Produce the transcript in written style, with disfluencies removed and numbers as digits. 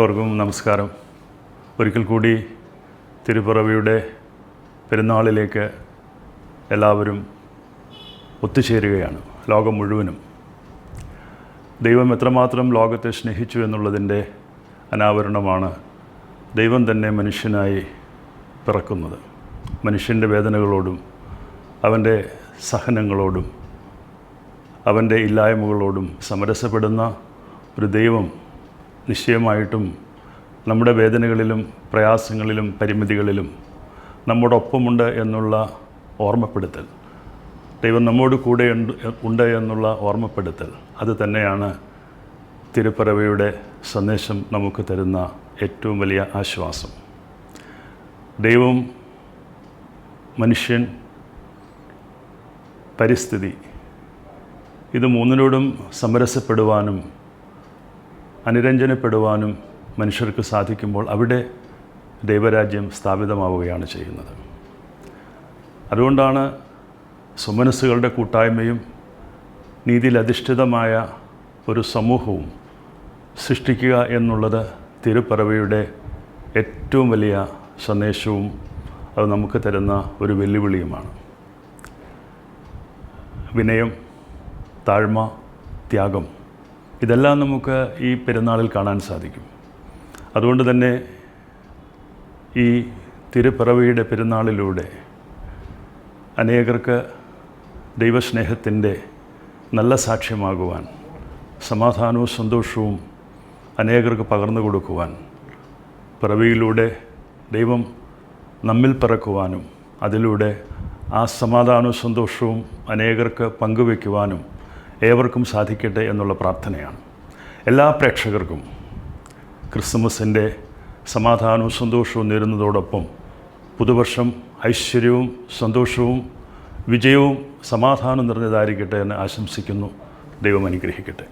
എല്ലാവർക്കും നമസ്കാരം. ഒരിക്കൽ കൂടി തിരുപ്പിറവിയുടെ പെരുന്നാളിലേക്ക് എല്ലാവരും ഒത്തുചേരുകയാണ്. ലോകം മുഴുവനും ദൈവം എത്രമാത്രം ലോകത്തെ സ്നേഹിച്ചു എന്നുള്ളതിൻ്റെ അനാവരണമാണ് ദൈവം തന്നെ മനുഷ്യനായി പിറക്കുന്നത്. മനുഷ്യൻ്റെ വേദനകളോടും അവൻ്റെ സഹനങ്ങളോടും അവൻ്റെ ഇല്ലായ്മകളോടും സമരസപ്പെടുന്ന ഒരു ദൈവം നിശ്ചയമായിട്ടും നമ്മുടെ വേദനകളിലും പ്രയാസങ്ങളിലും പരിമിതികളിലും നമ്മോടൊപ്പമുണ്ട് എന്നുള്ള ഓർമ്മപ്പെടുത്തൽ, ദൈവം നമ്മോട് കൂടെ ഉണ്ട് എന്നുള്ള ഓർമ്മപ്പെടുത്തൽ, അത് തന്നെയാണ് തിരുപ്പിറവിയുടെ സന്ദേശം നമുക്ക് തരുന്ന ഏറ്റവും വലിയ ആശ്വാസം. ദൈവം, മനുഷ്യൻ, പരിസ്ഥിതി, ഇത് മൂന്നിനോടും സമരസപ്പെടുവാനും അനുരഞ്ജനപ്പെടുവാനും മനുഷ്യർക്ക് സാധിക്കുമ്പോൾ അവിടെ ദൈവരാജ്യം സ്ഥാപിതമാവുകയാണ് ചെയ്യുന്നത്. അതുകൊണ്ടാണ് സുമനസ്സുകളുടെ കൂട്ടായ്മയും നീതിയിലധിഷ്ഠിതമായ ഒരു സമൂഹവും സൃഷ്ടിക്കുക എന്നുള്ളത് തിരുപ്പിറവിയുടെ ഏറ്റവും വലിയ സന്ദേശവും അത് നമുക്ക് തരുന്ന ഒരു വെല്ലുവിളിയുമാണ്. വിനയം, താഴ്മ, ത്യാഗം, ഇതെല്ലാം നമുക്ക് ഈ പെരുന്നാളിൽ കാണാൻ സാധിക്കും. അതുകൊണ്ട് തന്നെ ഈ തിരുപ്പിറവിയുടെ പെരുന്നാളിലൂടെ അനേകർക്ക് ദൈവസ്നേഹത്തിൻ്റെ നല്ല സാക്ഷ്യമാകുവാൻ, സമാധാനവും സന്തോഷവും അനേകർക്ക് പകർന്നു കൊടുക്കുവാൻ, പിറവിയിലൂടെ ദൈവം നമ്മിൽ പിറക്കുവാനും അതിലൂടെ ആ സമാധാനവും സന്തോഷവും അനേകർക്ക് പങ്കുവയ്ക്കുവാനും ഏവർക്കും സാധിക്കട്ടെ എന്നുള്ള പ്രാർത്ഥനയാണ്. എല്ലാ പ്രേക്ഷകർക്കും ക്രിസ്തുമസിൻ്റെ സമാധാനവും സന്തോഷവും നേരുന്നതോടൊപ്പം പുതുവർഷം ഐശ്വര്യവും സന്തോഷവും വിജയവും സമാധാനം നിറഞ്ഞതായിരിക്കട്ടെ എന്ന് ആശംസിക്കുന്നു. ദൈവം അനുഗ്രഹിക്കട്ടെ.